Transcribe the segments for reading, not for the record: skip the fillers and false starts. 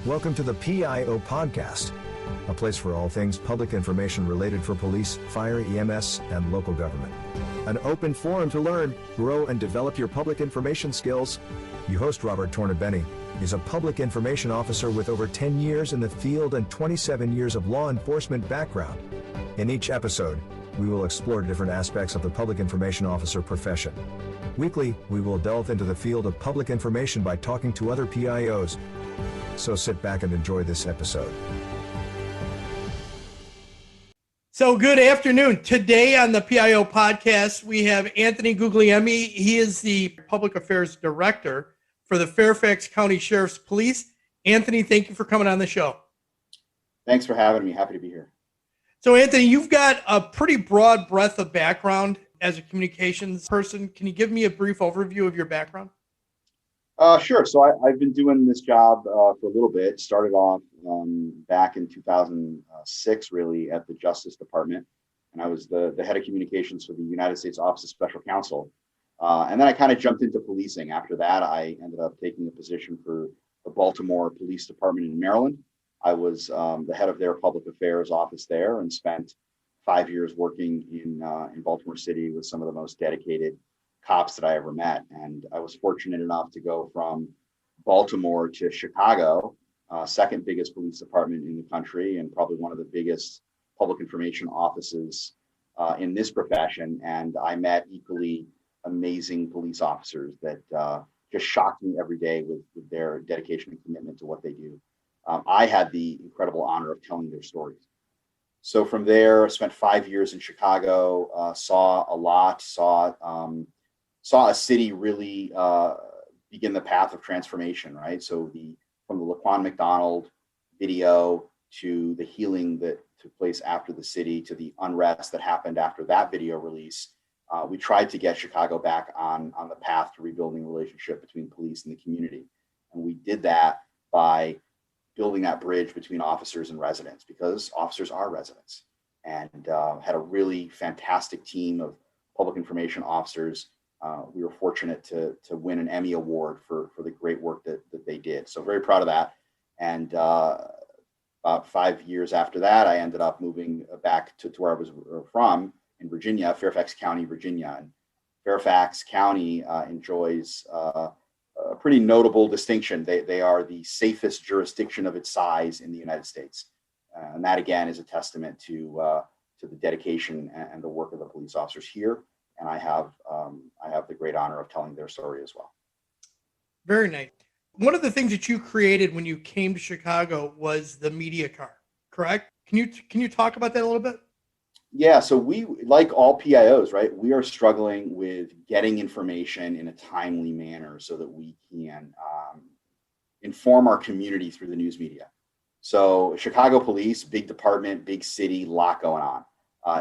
Welcome to the PIO Podcast, a place for all things public information related for police, fire, EMS, and local government. An open forum to learn, grow, and develop your public information skills. Your host, Robert Tornabene, is a public information officer with over 10 years in the field and 27 years of law enforcement background. In each episode, we will explore different aspects of the public information officer profession. Weekly, we will delve into the field of public information by talking to other PIOs. So sit back and enjoy this episode. So good afternoon. Today on the PIO podcast, we have Anthony Guglielmi. He is the Public Affairs Director for the Fairfax County Sheriff's Police. Anthony, thank you for coming on the show. Thanks for having me. Happy to be here. So Anthony, you've got a pretty broad breadth of background as a communications person. Can you give me a brief overview of your background? Sure. So I've been doing this job for a little bit. Started off back in 2006, really, at the Justice Department. And I was the head of communications for the United States Office of Special Counsel. And then I kind of jumped into policing. After that, I ended up taking a position for the Baltimore Police Department in Maryland. I was the head of their public affairs office there and spent 5 years working in Baltimore City with some of the most dedicated cops that I ever met. And I was fortunate enough to go from Baltimore to Chicago, second biggest police department in the country and probably one of the biggest public information offices in this profession. And I met equally amazing police officers that just shocked me every day with their dedication and commitment to what they do. I had the incredible honor of telling their stories. So from there, I spent 5 years in Chicago, saw a lot, saw a city really begin the path of transformation, right? So from the Laquan McDonald video to the healing that took place after the city to the unrest that happened after that video release, we tried to get Chicago back on the path to rebuilding the relationship between police and the community. And we did that by building that bridge between officers and residents, because officers are residents, and had a really fantastic team of public information officers. We were fortunate to win an Emmy Award for the great work that they did. So very proud of that. And about 5 years after that, I ended up moving back to where I was from in Virginia, Fairfax County, Virginia. And Fairfax County enjoys a pretty notable distinction. They are the safest jurisdiction of its size in the United States. And that, again, is a testament to the dedication and the work of the police officers here. And I have the great honor of telling their story as well. Very nice. One of the things that you created when you came to Chicago was the media car, correct? Can you talk about that a little bit? Yeah, so we, like all PIOs, right, we are struggling with getting information in a timely manner so that we can inform our community through the news media. So Chicago Police, big department, big city, lot going on.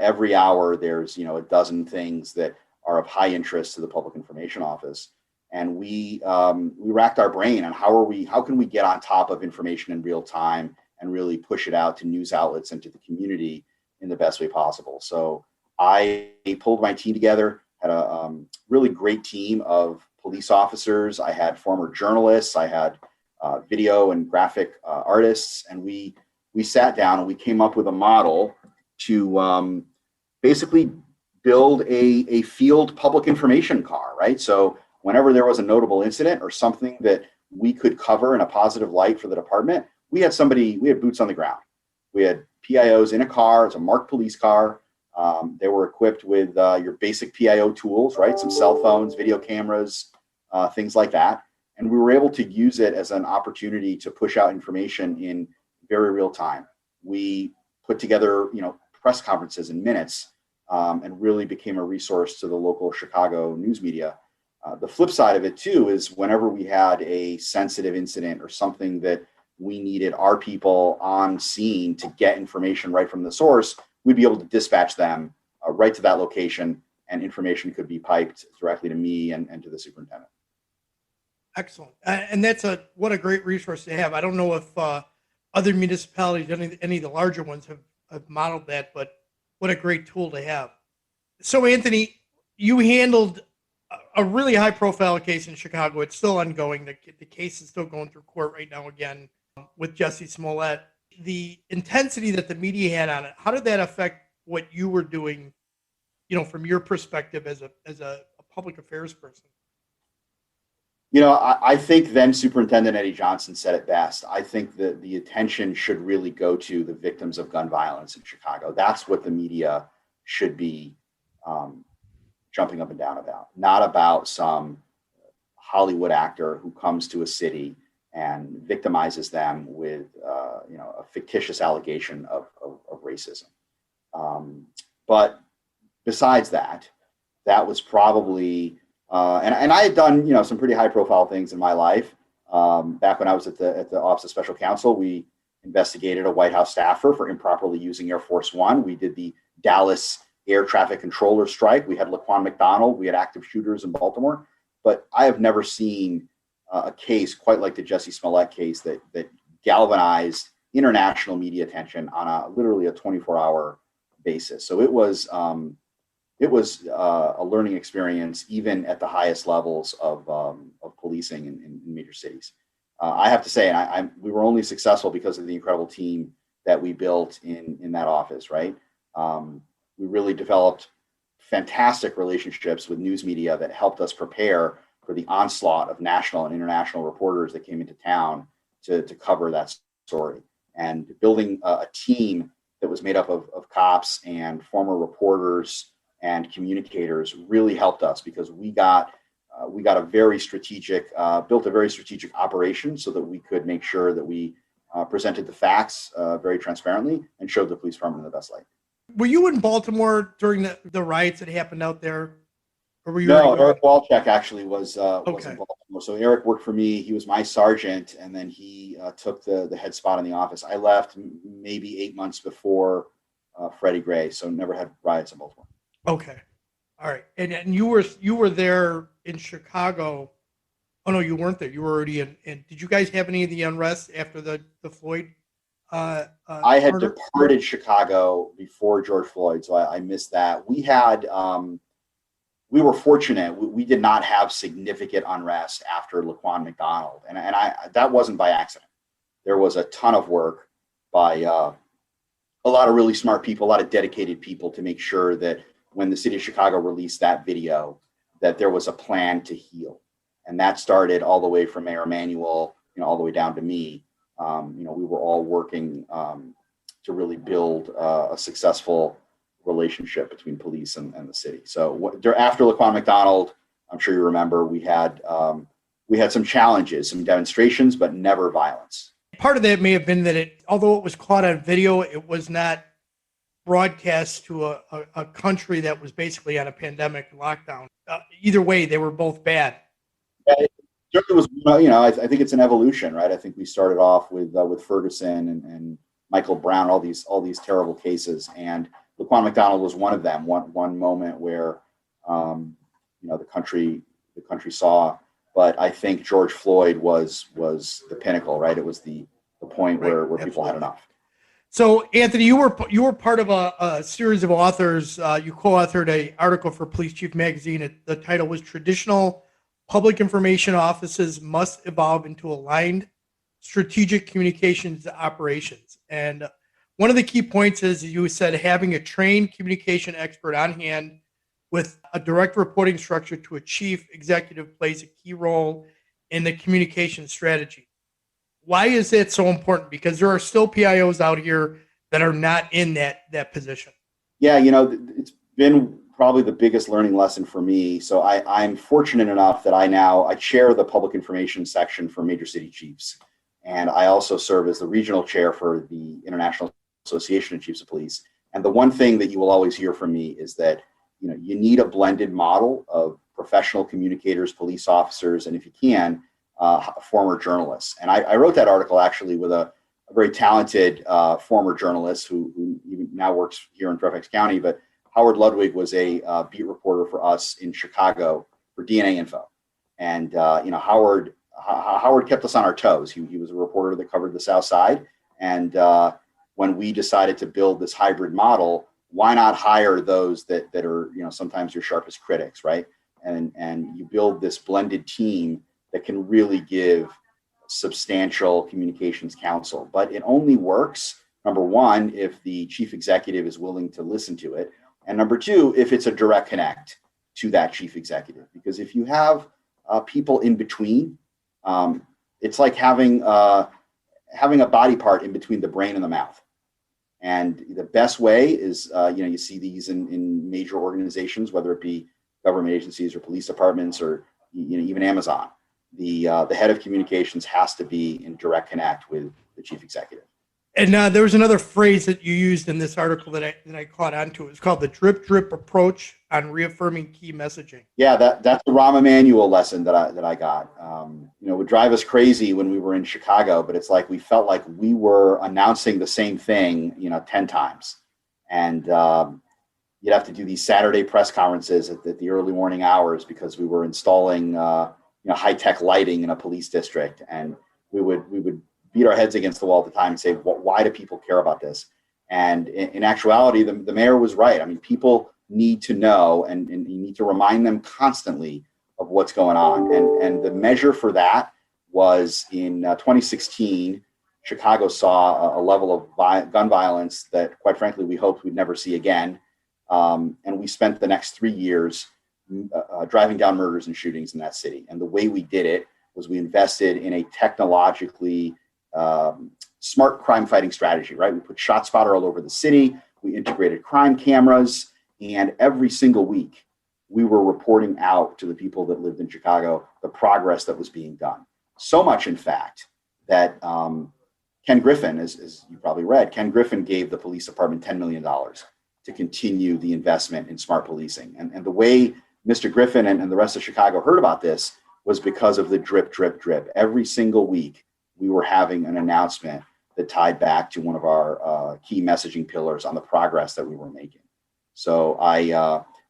Every hour there's a dozen things that are of high interest to the Public Information Office, and we racked our brain on how can we get on top of information in real time and really push it out to news outlets and to the community in the best way possible. So I pulled my team together, had a really great team of police officers. I had former journalists, I had video and graphic artists, and we sat down and we came up with a model to basically build a field public information car, right? So whenever there was a notable incident or something that we could cover in a positive light for the department, we had boots on the ground. We had PIOs in a car. It's a marked police car. They were equipped with your basic PIO tools, right? Some cell phones, video cameras, things like that. And we were able to use it as an opportunity to push out information in very real time. We put together, press conferences in minutes, and really became a resource to the local Chicago news media. The flip side of it too is whenever we had a sensitive incident or something that we needed our people on scene to get information right from the source, we'd be able to dispatch them right to that location, and information could be piped directly to me and to the superintendent. Excellent. And what a great resource to have. I don't know if other municipalities, any of the larger ones have modeled that, but what a great tool to have. So Anthony, you handled a really high profile case in Chicago. It's still ongoing. The case is still going through court right now again with Jesse Smollett, the intensity that the media had on it, how did that affect what you were doing, from your perspective as a public affairs person? I think then Superintendent Eddie Johnson said it best. I think that the attention should really go to the victims of gun violence in Chicago. That's what the media should be jumping up and down about, not about some Hollywood actor who comes to a city and victimizes them with a fictitious allegation of racism. But besides that, that was probably and I had done some pretty high profile things in my life. Back when I was at the Office of Special Counsel, we investigated a White House staffer for improperly using Air Force One. We did the Dallas air traffic controller strike. We had Laquan McDonald. We had active shooters in Baltimore. But I have never seen a case quite like the Jesse Smollett case that galvanized international media attention on literally a 24-hour basis. So it was a learning experience, even at the highest levels of policing in major cities. I have to say, we were only successful because of the incredible team that we built in that office, right? We really developed fantastic relationships with news media that helped us prepare for the onslaught of national and international reporters that came into town to cover that story. And building a team that was made up of cops and former reporters and communicators really helped us, because we got a very strategic, built a very strategic operation so that we could make sure that we presented the facts very transparently and showed the police department in the best light. Were you in Baltimore during the riots that happened out there? Or were you? No, Eric Walczak actually was in Okay. Baltimore. So Eric worked for me. He was my sergeant, and then he took the head spot in the office. I left maybe 8 months before Freddie Gray, so never had riots in Baltimore. Okay. All right. And you were there in Chicago. Oh no, you weren't there. You were already in. Did you guys have any of the unrest after the Floyd? I had murder? departed Chicago before George Floyd, so I missed that. We had we were fortunate. We did not have significant unrest after Laquan McDonald, and that wasn't by accident. There was a ton of work by a lot of really smart people, a lot of dedicated people to make sure that when the city of Chicago released that video, that there was a plan to heal. And that started all the way from Mayor Emanuel, all the way down to me. We were all working to really build a successful relationship between police and the city. So after Laquan McDonald, I'm sure you remember, we had some challenges, some demonstrations, but never violence. Part of that may have been that although it was caught on video, it was not broadcast to a country that was basically on a pandemic lockdown. Either way, they were both bad. Yeah, it certainly was. I think it's an evolution, right? I think we started off with Ferguson and Michael Brown, all these terrible cases, and Laquan McDonald was one of them. One moment where the country saw. But I think George Floyd was the pinnacle, right? It was the point where people had enough. So, Anthony, you were part of a series of authors. You co-authored an article for Police Chief Magazine. The title was "Traditional Public Information Offices Must Evolve into Aligned Strategic Communications Operations." And one of the key points is, you said, having a trained communication expert on hand with a direct reporting structure to a chief executive plays a key role in the communication strategy. Why is that so important? Because there are still PIOs out here that are not in that position. Yeah, it's been probably the biggest learning lesson for me. So I'm fortunate enough that I chair the public information section for Major City Chiefs. And I also serve as the regional chair for the International Association of Chiefs of Police. And the one thing that you will always hear from me is that you need a blended model of professional communicators, police officers, and if you can, former journalists. And I wrote that article actually with a very talented former journalist who even now works here in Fairfax County. But Howard Ludwig was a beat reporter for us in Chicago for DNA Info. And Howard kept us on our toes. He was a reporter that covered the South Side. And when we decided to build this hybrid model, why not hire those that are sometimes your sharpest critics, right? And you build this blended team that can really give substantial communications council, but it only works, number one, if the chief executive is willing to listen to it, and number two, if it's a direct connect to that chief executive. Because if you have people in between, it's like having a body part in between the brain and the mouth. And the best way is, you see these in major organizations, whether it be government agencies or police departments or even Amazon. The head of communications has to be in direct connect with the chief executive. And there was another phrase that you used in this article that I caught onto. It's called the drip drip approach on reaffirming key messaging. Yeah, that's the Rahm Emanuel lesson that I got. It would drive us crazy when we were in Chicago, but it's like we felt like we were announcing the same thing, 10 times. And you'd have to do these Saturday press conferences at the early morning hours because we were installing high-tech lighting in a police district, and we would beat our heads against the wall at the time and say, why do people care about this? And in actuality, the mayor was right. I mean, people need to know, and you need to remind them constantly of what's going on. And the measure for that was in 2016, Chicago saw a level of gun violence that, quite frankly, we hoped we'd never see again. And we spent the next 3 years driving down murders and shootings in that city. And the way we did it was we invested in a technologically smart crime fighting strategy, right? We put ShotSpotter all over the city. We integrated crime cameras, and every single week we were reporting out to the people that lived in Chicago the progress that was being done. So much, in fact, that Ken Griffin, as you probably read, Ken Griffin gave the police department $10 million to continue the investment in smart policing. And the way Mr. Griffin and the rest of Chicago heard about this was because of the drip, drip, drip. Every single week, we were having an announcement that tied back to one of our key messaging pillars on the progress that we were making. So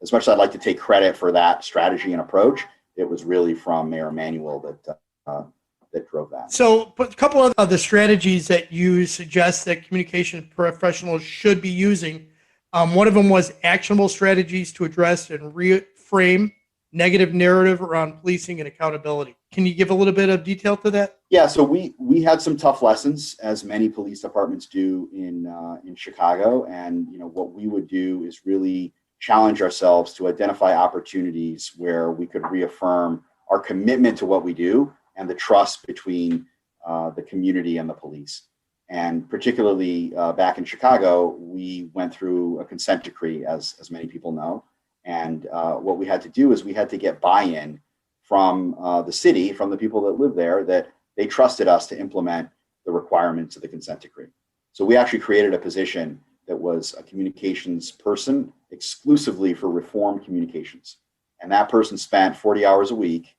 as much as I'd like to take credit for that strategy and approach, it was really from Mayor Emanuel that drove that. So a couple of the strategies that you suggest that communication professionals should be using, one of them was actionable strategies to address and reframe negative narrative around policing and accountability. Can you give a little bit of detail to that? Yeah, so we had some tough lessons, as many police departments do in Chicago. And what we would do is really challenge ourselves to identify opportunities where we could reaffirm our commitment to what we do and the trust between the community and the police. And particularly back in Chicago, we went through a consent decree, as many people know. And what we had to do is we had to get buy-in from the city, from the people that live there, that they trusted us to implement the requirements of the consent decree. So we actually created a position that was a communications person exclusively for reform communications. And that person spent 40 hours a week,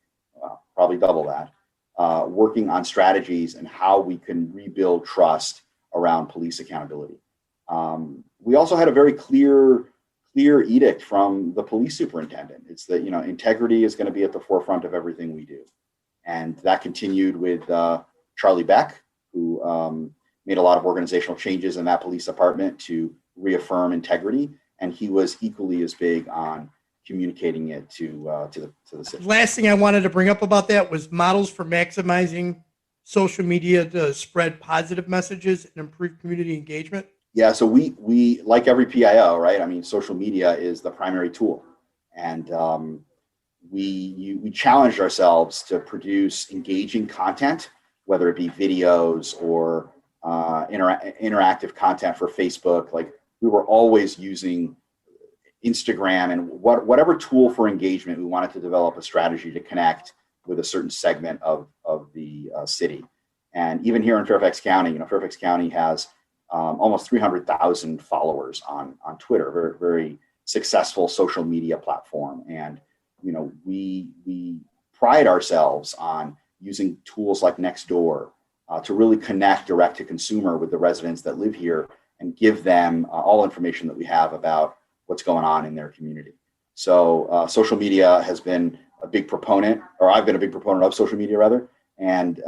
probably double that, working on strategies and how we can rebuild trust around police accountability. We also had a very clear edict from the police superintendent. It's that, integrity is going to be at the forefront of everything we do. And that continued with Charlie Beck, who made a lot of organizational changes in that police department to reaffirm integrity. And he was equally as big on communicating it to the city. Last thing I wanted to bring up about that was models for maximizing social media to spread positive messages and improve community engagement. Yeah, so we like every PIO, right? I mean, social media is the primary tool, and we challenged ourselves to produce engaging content, whether it be videos or interactive content for Facebook. Like, we were always using Instagram and whatever tool for engagement. We wanted to develop a strategy to connect with a certain segment of the city. And even here in Fairfax County, Fairfax County has almost 300,000 followers on Twitter, very, very successful social media platform. And, we pride ourselves on using tools like Nextdoor to really connect direct to consumer with the residents that live here and give them all information that we have about what's going on in their community. So social media has been a big proponent, or I've been a big proponent of social media rather. And,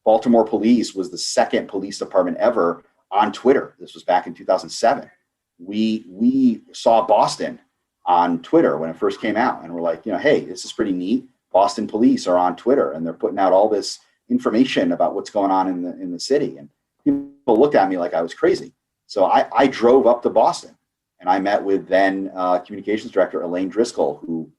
Baltimore Police was the second police department ever on Twitter. This was back in 2007. We saw Boston on Twitter when it first came out, and we're like, hey, this is pretty neat. Boston police are on Twitter, and they're putting out all this information about what's going on in the city. And people looked at me like I was crazy. So I drove up to Boston, and I met with then communications director Elaine Driscoll, who,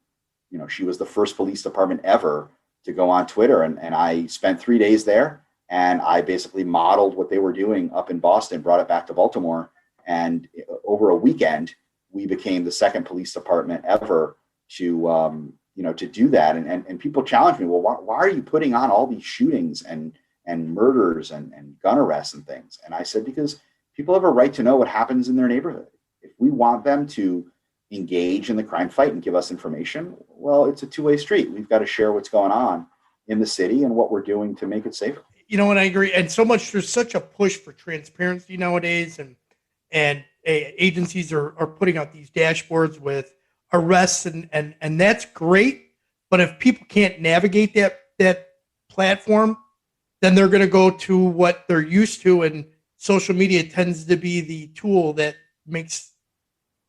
she was the first police department ever to go on Twitter. And I spent 3 days there, and I basically modeled what they were doing up in Boston, brought it back to Baltimore. And over a weekend, we became the second police department ever to do that. And people challenged me, well, why are you putting on all these shootings and murders and gun arrests and things? And I said, because people have a right to know what happens in their neighborhood. If we want them to engage in the crime fight and give us information, well, it's a two-way street. We've got to share what's going on in the city and what we're doing to make it safer. And I agree. And so much, there's such a push for transparency nowadays, and agencies are putting out these dashboards with arrests, and that's great. But if people can't navigate that platform, then they're going to go to what they're used to, and social media tends to be the tool that makes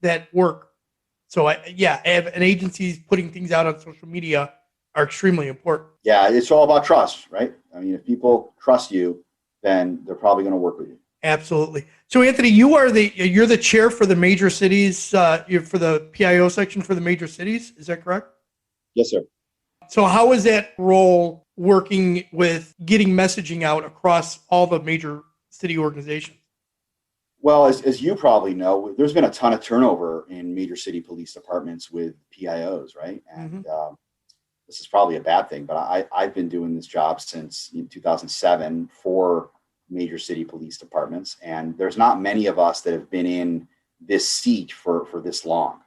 that work. So and agencies putting things out on social media are extremely important. Yeah, it's all about trust, right? I mean, if people trust you, then they're probably going to work with you. Absolutely. So, Anthony, you're the chair for the major cities, you're for the PIO section for the major cities. Is that correct? Yes, sir. So how is that role working with getting messaging out across all the major city organizations? Well, as you probably know, there's been a ton of turnover in major city police departments with PIOs, right? And this is probably a bad thing, but I've been doing this job since 2007 for major city police departments, and there's not many of us that have been in this seat for this long.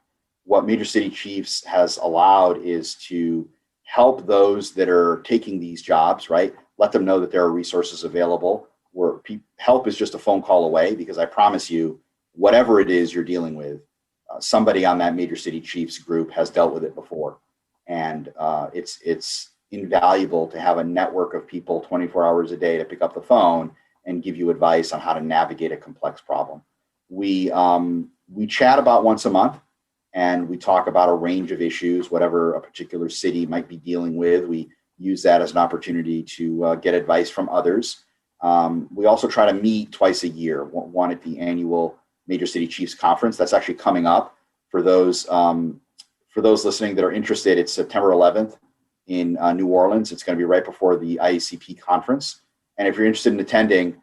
What Major City Chiefs has allowed is to help those that are taking these jobs, right? Let them know that there are resources available where help is just a phone call away, because I promise you, whatever it is you're dealing with, somebody on that Major City Chiefs group has dealt with it before. And it's invaluable to have a network of people 24 hours a day to pick up the phone and give you advice on how to navigate a complex problem. We chat about once a month, and we talk about a range of issues, whatever a particular city might be dealing with. We use that as an opportunity to get advice from others. We also try to meet twice a year, one at the annual Major City Chiefs Conference. That's actually coming up. For those listening that are interested, it's September 11th in New Orleans. It's going to be right before the IACP conference. And if you're interested in attending,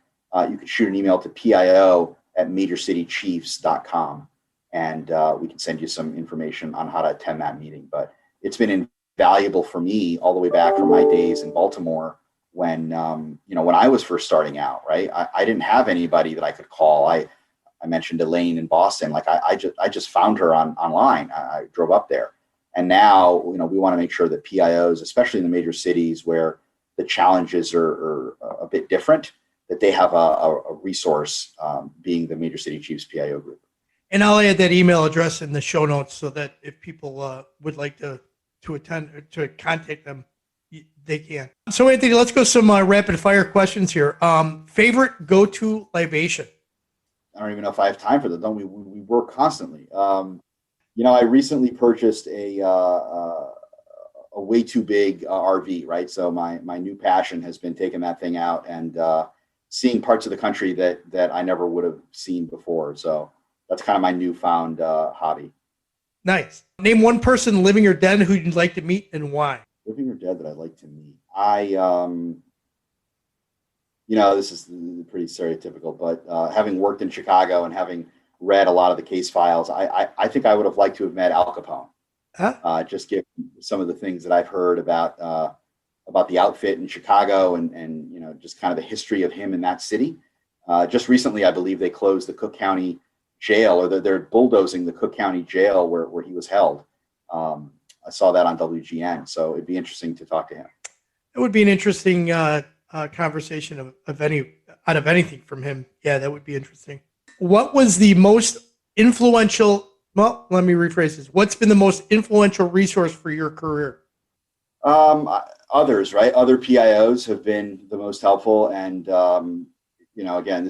you can shoot an email to pio@majorcitychiefs.com, and we can send you some information on how to attend that meeting. But it's been invaluable for me all the way back from my days in Baltimore when I was first starting out, right? I didn't have anybody that I could call. I mentioned Elaine in Boston. Like I just found her online. I drove up there. And now, we want to make sure that PIOs, especially in the major cities where the challenges are a bit different, that they have a resource, being the Major City Chiefs PIO group. And I'll add that email address in the show notes so that if people would like to attend or to contact them, they can. So, Anthony, let's go some rapid fire questions here. Favorite go-to libation? I don't even know if I have time for that. Don't we? We work constantly. I recently purchased a way too big RV, right? So my new passion has been taking that thing out and seeing parts of the country that I never would have seen before. So that's kind of my newfound hobby. Nice. Name one person, living or dead, who you'd like to meet and why. Living or dead that I'd like to meet. This is pretty stereotypical, but having worked in Chicago and having read a lot of the case files, I think I would have liked to have met Al Capone. Huh? Just given some of the things that I've heard about the outfit in Chicago and just kind of the history of him in that city. Just recently, I believe they closed the Cook County jail, or they're bulldozing the Cook County jail where he was held. I saw that on WGN, so it'd be interesting to talk to him. It would be an interesting conversation of anything from him. Yeah, that would be interesting. What was the most influential? Well, let me rephrase this. What's been the most influential resource for your career? Others, right? Other PIOs have been the most helpful. And, again,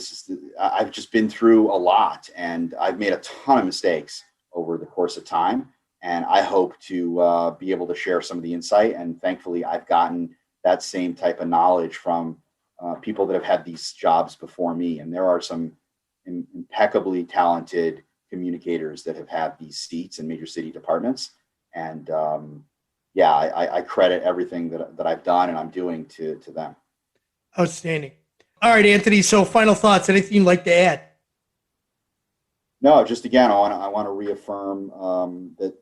I've just been through a lot, and I've made a ton of mistakes over the course of time. And I hope to be able to share some of the insight. And thankfully, I've gotten that same type of knowledge from people that have had these jobs before me. And there are some impeccably talented communicators that have had these seats in major city departments. And I credit everything that I've done and I'm doing to them. Outstanding. All right, Anthony. So final thoughts, anything you'd like to add? No, just again, I want to reaffirm that,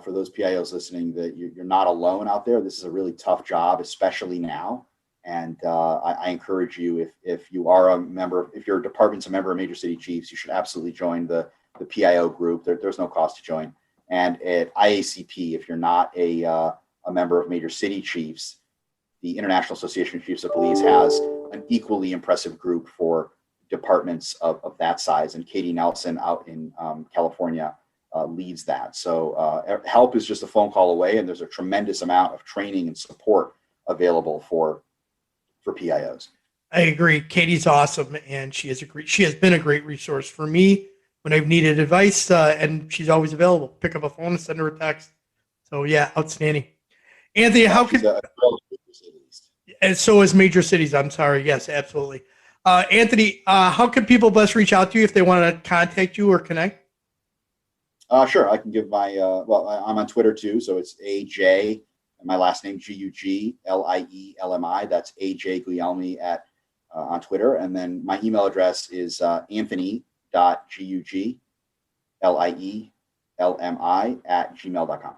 for those PIOs listening, that you're not alone out there. This is a really tough job, especially now. And I encourage you, if you are a member, if your department's a member of Major City Chiefs, you should absolutely join the PIO group. There's no cost to join. And at IACP, if you're not a member of Major City Chiefs, the International Association of Chiefs of Police has an equally impressive group for departments of that size. And Katie Nelson out in California leads that. So help is just a phone call away, and there's a tremendous amount of training and support available for PIOs. I agree. Katie's awesome, and she has been a great resource for me when I've needed advice, and she's always available. Pick up a phone and send her a text. So yeah, outstanding. Anthony, how can and so is Major Cities. I'm sorry. Yes, absolutely. Anthony, how can people best reach out to you if they want to contact you or connect? Sure. I can give my, I'm on Twitter too. So it's AJ, and my last name, Guglielmi. That's AJ Guglielmi on Twitter. And then my email address is anthony.guglielmi@gmail.com.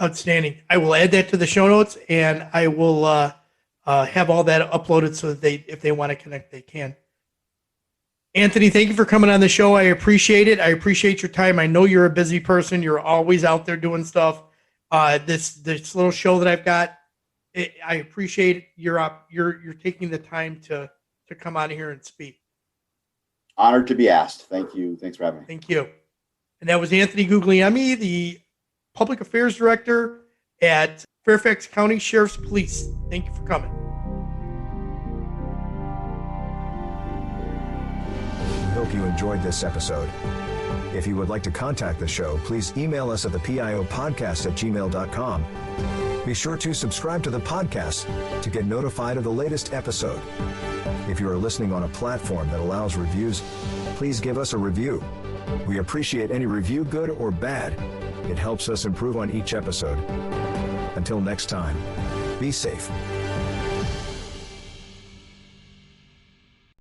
Outstanding. I will add that to the show notes, and I will have all that uploaded so that if they want to connect, they can. Anthony, thank you for coming on the show. I appreciate it. I appreciate your time. I know you're a busy person. You're always out there doing stuff. This little show that I've got, I appreciate you're taking the time to come out here and speak. Honored to be asked. Thank you. Thanks for having me. Thank you. And that was Anthony Guglielmi, the Public Affairs Director at Fairfax County Sheriff's Police. Thank you for coming. We hope you enjoyed this episode. If you would like to contact the show, please email us at thepiopodcast@gmail.com. Be sure to subscribe to the podcast to get notified of the latest episode. If you are listening on a platform that allows reviews, please give us a review. We appreciate any review, good or bad. It helps us improve on each episode. Until next time, be safe.